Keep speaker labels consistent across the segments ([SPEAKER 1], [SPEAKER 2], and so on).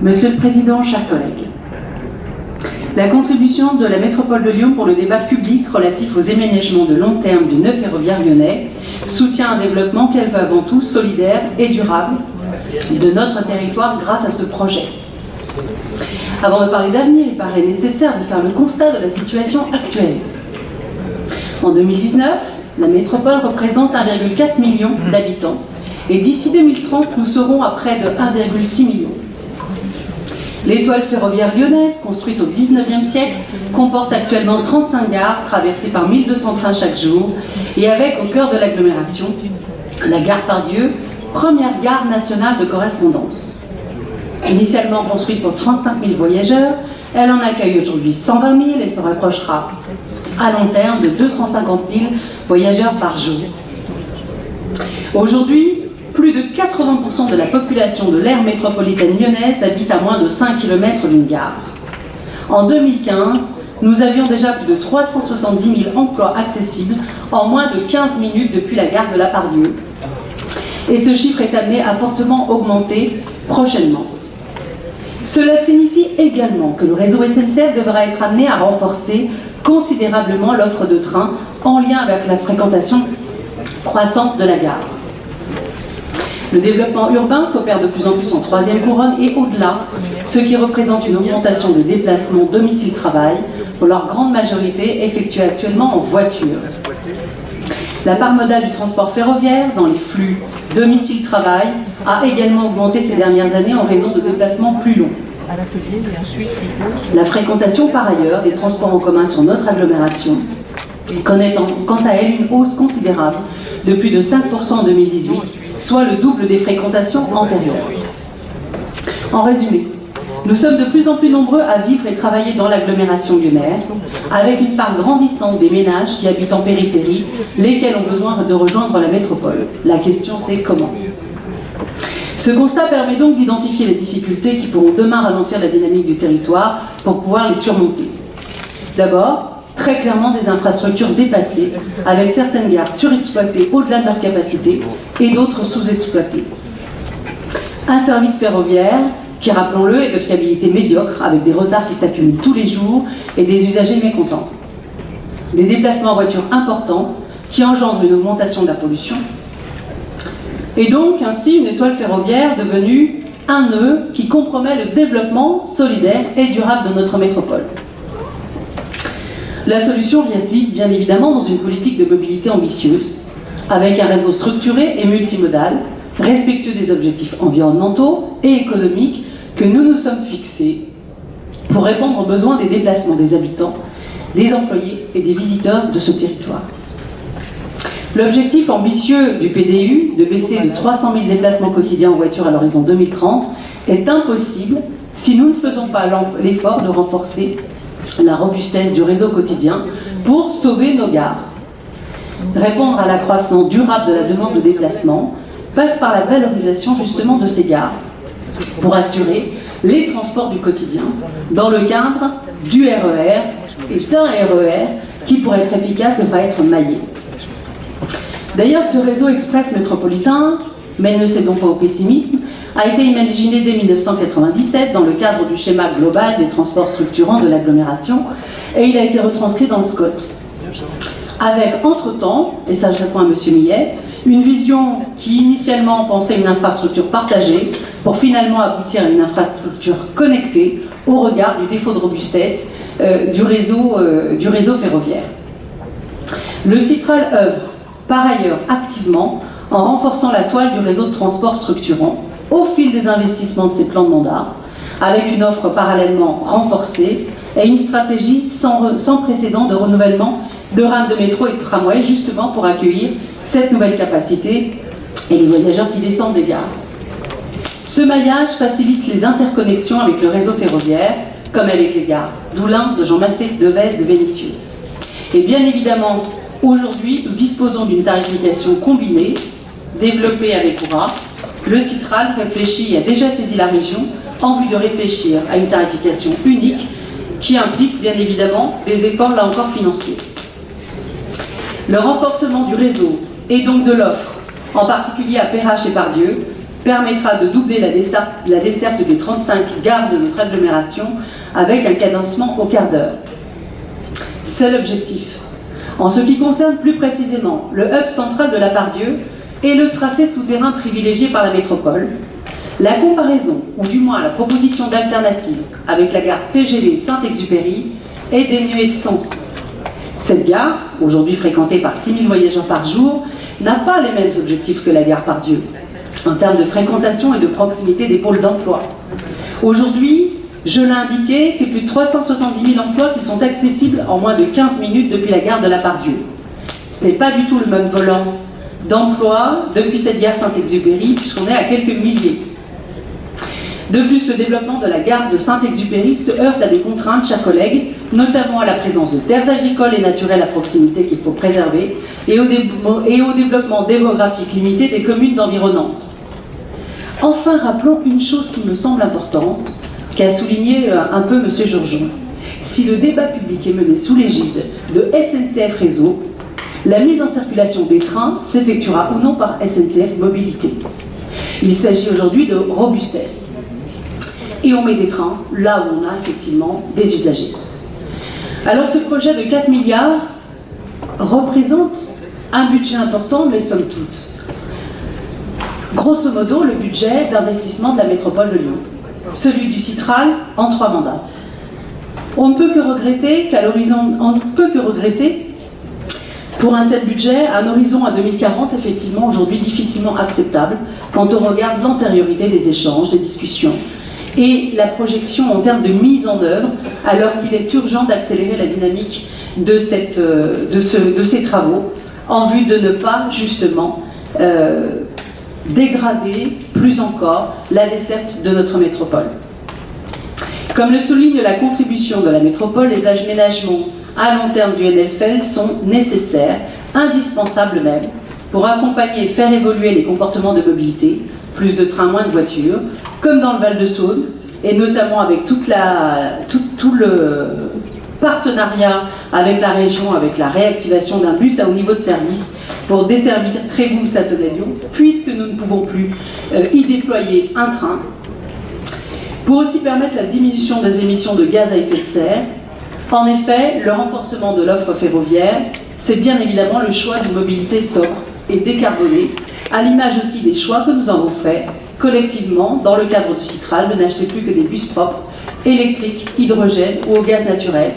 [SPEAKER 1] Monsieur le Président, chers collègues, la contribution de la métropole de Lyon pour le débat public relatif aux aménagements de long terme du nœud ferroviaire lyonnais soutient un développement qu'elle veut avant tout solidaire et durable de notre territoire grâce à ce projet. Avant de parler d'avenir, il paraît nécessaire de faire le constat de la situation actuelle. En 2019, la métropole représente 1,4 million d'habitants et d'ici 2030, nous serons à près de 1,6 million. L'étoile ferroviaire lyonnaise, construite au XIXe siècle, comporte actuellement 35 gares traversées par 1200 trains chaque jour et avec au cœur de l'agglomération la gare Pardieu, première gare nationale de correspondance. Initialement construite pour 35 000 voyageurs, elle en accueille aujourd'hui 120 000 et se rapprochera à long terme de 250 000 voyageurs par jour. Aujourd'hui, plus de 80% de la population de l'aire métropolitaine lyonnaise habite à moins de 5 km d'une gare. En 2015, nous avions déjà plus de 370 000 emplois accessibles en moins de 15 minutes depuis la gare de la Pardieu. Et ce chiffre est amené à fortement augmenter prochainement. Cela signifie également que le réseau SNCF devra être amené à renforcer considérablement l'offre de trains en lien avec la fréquentation croissante de la gare. Le développement urbain s'opère de plus en plus en troisième couronne et au-delà, ce qui représente une augmentation de déplacements domicile-travail, pour leur grande majorité effectuée actuellement en voiture. La part modale du transport ferroviaire dans les flux domicile-travail a également augmenté ces dernières années en raison de déplacements plus longs. La fréquentation par ailleurs des transports en commun sur notre agglomération connaît quant à elle une hausse considérable de plus de 5% en 2018, soit le double des fréquentations antérieures. En résumé, nous sommes de plus en plus nombreux à vivre et travailler dans l'agglomération lyonnaise, avec une part grandissante des ménages qui habitent en périphérie, lesquels ont besoin de rejoindre la métropole. La question c'est comment. Ce constat permet donc d'identifier les difficultés qui pourront demain ralentir la dynamique du territoire pour pouvoir les surmonter. D'abord, très clairement des infrastructures dépassées, avec certaines gares surexploitées au-delà de leur capacité et d'autres sous-exploitées. Un service ferroviaire qui, rappelons-le, est de fiabilité médiocre, avec des retards qui s'accumulent tous les jours et des usagers mécontents. Des déplacements en voiture importants qui engendrent une augmentation de la pollution. Et donc, ainsi, une étoile ferroviaire devenue un nœud qui compromet le développement solidaire et durable de notre métropole. La solution réside bien évidemment dans une politique de mobilité ambitieuse, avec un réseau structuré et multimodal, respectueux des objectifs environnementaux et économiques que nous nous sommes fixés pour répondre aux besoins des déplacements des habitants, des employés et des visiteurs de ce territoire. L'objectif ambitieux du PDU de baisser de 300 000 déplacements quotidiens en voiture à l'horizon 2030 est impossible si nous ne faisons pas l'effort de renforcer la robustesse du réseau quotidien pour sauver nos gares. Répondre à l'accroissement durable de la demande de déplacement passe par la valorisation justement de ces gares pour assurer les transports du quotidien dans le cadre du RER et d'un RER qui, pour être efficace, devra être maillé. D'ailleurs, ce réseau express métropolitain, mais ne cédons pas au pessimisme, a été imaginé dès 1997 dans le cadre du schéma global des transports structurants de l'agglomération et il a été retranscrit dans le SCOT. Avec, entre-temps, et ça je réponds à M. Millet, une vision qui initialement pensait une infrastructure partagée pour finalement aboutir à une infrastructure connectée au regard du défaut de robustesse du réseau ferroviaire. Le Citral œuvre par ailleurs activement en renforçant la toile du réseau de transport structurant au fil des investissements de ses plans de mandat, avec une offre parallèlement renforcée et une stratégie sans précédent de renouvellement de rames de métro et de tramway, justement pour accueillir cette nouvelle capacité et les voyageurs qui descendent des gares. Ce maillage facilite les interconnexions avec le réseau ferroviaire, comme avec les gares d'Oulin, de Jean Massé, de Vèze, de Vénissieux. Et bien évidemment, aujourd'hui, nous disposons d'une tarification combinée, développée avec Oura. Le Citral réfléchit et a déjà saisi la région en vue de réfléchir à une tarification unique qui implique bien évidemment des efforts là encore financiers. Le renforcement du réseau et donc de l'offre, en particulier à Perrache et Pardieu, permettra de doubler la desserte des 35 gares de notre agglomération avec un cadencement au quart d'heure. C'est l'objectif. En ce qui concerne plus précisément le hub central de la Part-Dieu et le tracé souterrain privilégié par la métropole, la comparaison, ou du moins la proposition d'alternative avec la gare TGV Saint-Exupéry est dénuée de sens. Cette gare, aujourd'hui fréquentée par 6 000 voyageurs par jour, n'a pas les mêmes objectifs que la gare Part-Dieu, en termes de fréquentation et de proximité des pôles d'emploi. Aujourd'hui, je l'ai indiqué, c'est plus de 370 000 emplois qui sont accessibles en moins de 15 minutes depuis la gare de la Part-Dieu. Ce n'est pas du tout le même volant d'emploi depuis cette gare Saint-Exupéry, puisqu'on est à quelques milliers. De plus, le développement de la gare de Saint-Exupéry se heurte à des contraintes, chers collègues, notamment à la présence de terres agricoles et naturelles à proximité qu'il faut préserver, et au développement démographique limité des communes environnantes. Enfin, rappelons une chose qui me semble importante, qu'a souligné un peu M. Georgeon. Si le débat public est mené sous l'égide de SNCF Réseau, la mise en circulation des trains s'effectuera ou non par SNCF Mobilité. Il s'agit aujourd'hui de robustesse. Et on met des trains là où on a effectivement des usagers. Alors ce projet de 4 milliards représente un budget important, mais somme toute. Grosso modo, le budget d'investissement de la métropole de Lyon. Celui du Citral en 3 mandats. On ne peut que regretter pour un tel budget, un horizon à 2040, effectivement, aujourd'hui difficilement acceptable quand on regarde l'antériorité des échanges, des discussions, et la projection en termes de mise en œuvre, alors qu'il est urgent d'accélérer la dynamique de ces travaux, en vue de ne pas, justement, dégrader plus encore la desserte de notre métropole. Comme le souligne la contribution de la métropole, les aménagements à long terme du NFL sont nécessaires, indispensables même, pour accompagner et faire évoluer les comportements de mobilité, plus de trains, moins de voitures, comme dans le Val-de-Saône, et notamment avec tout le partenariat avec la région, avec la réactivation d'un bus à haut niveau de service pour desservir Trévoux-Châteauneuf-Lyon, puisque nous ne pouvons plus y déployer un train, pour aussi permettre la diminution des émissions de gaz à effet de serre. En effet, le renforcement de l'offre ferroviaire, c'est bien évidemment le choix d'une mobilité sobre et décarbonée, à l'image aussi des choix que nous avons faits collectivement dans le cadre du Citral de n'acheter plus que des bus propres, électriques, hydrogène ou au gaz naturel,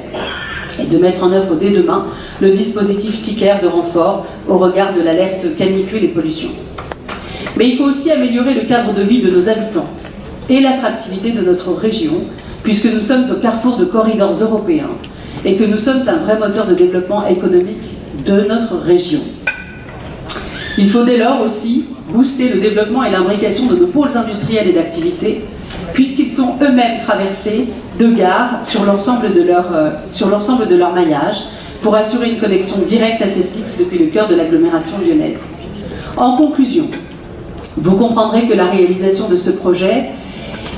[SPEAKER 1] et de mettre en œuvre dès demain le dispositif ticket de renfort au regard de l'alerte canicule et pollution. Mais il faut aussi améliorer le cadre de vie de nos habitants et l'attractivité de notre région, puisque nous sommes au carrefour de corridors européens et que nous sommes un vrai moteur de développement économique de notre région. Il faut dès lors aussi booster le développement et l'imbrication de nos pôles industriels et d'activité, puisqu'ils sont eux-mêmes traversés de gares sur l'ensemble de leur maillage, pour assurer une connexion directe à ces sites depuis le cœur de l'agglomération lyonnaise. En conclusion, vous comprendrez que la réalisation de ce projet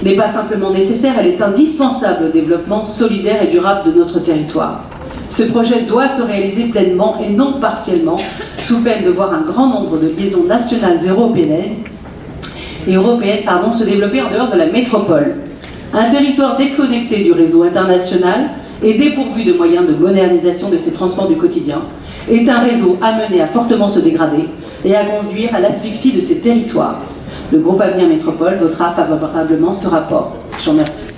[SPEAKER 1] n'est pas simplement nécessaire, elle est indispensable au développement solidaire et durable de notre territoire. Ce projet doit se réaliser pleinement et non partiellement, sous peine de voir un grand nombre de liaisons nationales et européennes se développer en dehors de la métropole. Un territoire déconnecté du réseau international et dépourvu de moyens de modernisation de ses transports du quotidien est un réseau amené à fortement se dégrader et à conduire à l'asphyxie de ces territoires. Le groupe Avenir Métropole votera favorablement ce rapport. Je vous remercie.